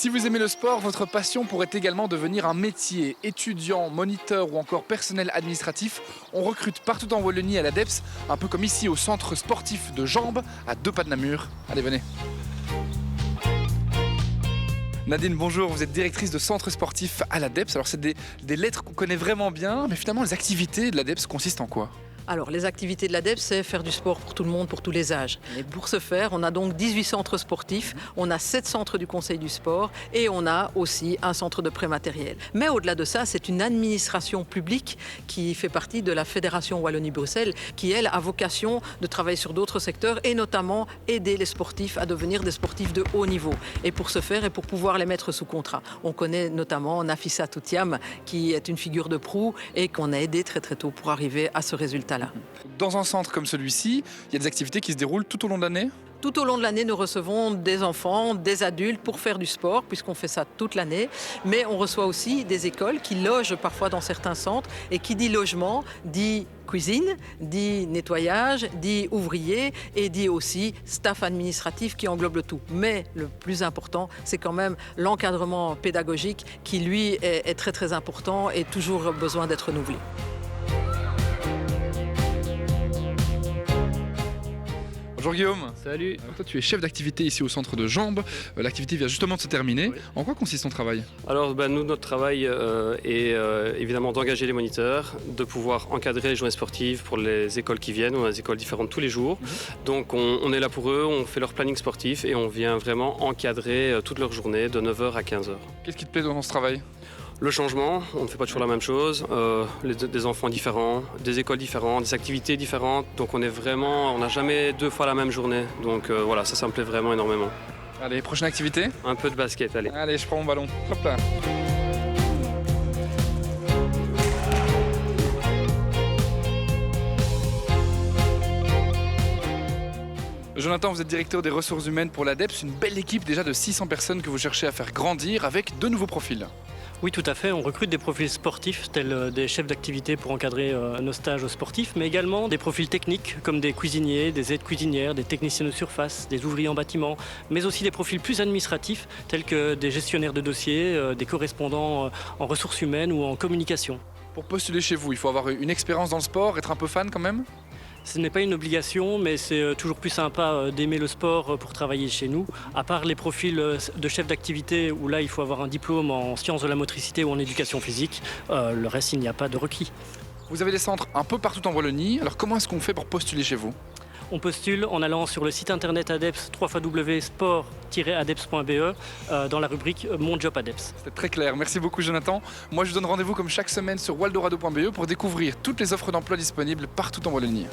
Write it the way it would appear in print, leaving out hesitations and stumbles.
Si vous aimez le sport, votre passion pourrait également devenir un métier. Étudiant, moniteur ou encore personnel administratif, on recrute partout en Wallonie à l'ADEPS, un peu comme ici au centre sportif de Jambes, à 2 pas de Namur. Allez, venez. Nadine, bonjour, vous êtes directrice de centre sportif à l'ADEPS. Alors c'est des lettres qu'on connaît vraiment bien, mais finalement les activités de l'ADEPS consistent en quoi ? Alors, les activités de l'ADEPS, c'est faire du sport pour tout le monde, pour tous les âges. Et pour ce faire, on a donc 18 centres sportifs, on a 7 centres du Conseil du sport et on a aussi un centre de prématériel. Mais au-delà de ça, c'est une administration publique qui fait partie de la Fédération Wallonie-Bruxelles, qui, elle, a vocation de travailler sur d'autres secteurs et notamment aider les sportifs à devenir des sportifs de haut niveau. Et pour ce faire et pour pouvoir les mettre sous contrat. On connaît notamment Nafissa Toutiam, qui est une figure de proue et qu'on a aidé très très tôt pour arriver à ce résultat-là. Dans un centre comme celui-ci, il y a des activités qui se déroulent tout au long de l'année ? Tout au long de l'année, nous recevons des enfants, des adultes pour faire du sport, puisqu'on fait ça toute l'année. Mais on reçoit aussi des écoles qui logent parfois dans certains centres. Et qui dit logement, dit cuisine, dit nettoyage, dit ouvrier et dit aussi staff administratif qui englobe le tout. Mais le plus important, c'est quand même l'encadrement pédagogique qui, lui, est très très important et toujours besoin d'être renouvelé. Bonjour Guillaume. Salut. Alors toi tu es chef d'activité ici au centre de Jambes. L'activité vient justement de se terminer. Oui. En quoi consiste ton travail ? Alors nous, notre travail est évidemment d'engager les moniteurs, de pouvoir encadrer les journées sportives pour les écoles qui viennent. On a des écoles différentes tous les jours. Donc on est là pour eux, on fait leur planning sportif et on vient vraiment encadrer toute leur journée de 9h à 15h. Qu'est-ce qui te plaît dans ce travail ? Le changement, on ne fait pas toujours la même chose, des enfants différents, des écoles différentes, des activités différentes. Donc on n'a jamais 2 fois la même journée. Donc voilà, ça me plaît vraiment énormément. Allez, prochaine activité ? Un peu de basket, allez. Allez, je prends mon ballon. Hop là. Jonathan, vous êtes directeur des ressources humaines pour l'ADEPS, une belle équipe déjà de 600 personnes que vous cherchez à faire grandir avec 2 nouveaux profils. Oui, tout à fait. On recrute des profils sportifs, tels des chefs d'activité pour encadrer nos stages sportifs, mais également des profils techniques, comme des cuisiniers, des aides cuisinières, des techniciens de surface, des ouvriers en bâtiment, mais aussi des profils plus administratifs, tels que des gestionnaires de dossiers, des correspondants en ressources humaines ou en communication. Pour postuler chez vous, il faut avoir une expérience dans le sport, être un peu fan quand même ? Ce n'est pas une obligation, mais c'est toujours plus sympa d'aimer le sport pour travailler chez nous. À part les profils de chefs d'activité, où là il faut avoir un diplôme en sciences de la motricité ou en éducation physique, le reste il n'y a pas de requis. Vous avez des centres un peu partout en Wallonie, alors comment est-ce qu'on fait pour postuler chez vous ? On postule en allant sur le site internet ADEPS, www.sport-adeps.be, dans la rubrique Mon Job ADEPS. C'était très clair, merci beaucoup Jonathan. Moi je vous donne rendez-vous comme chaque semaine sur waldorado.be pour découvrir toutes les offres d'emploi disponibles partout en Wallonie.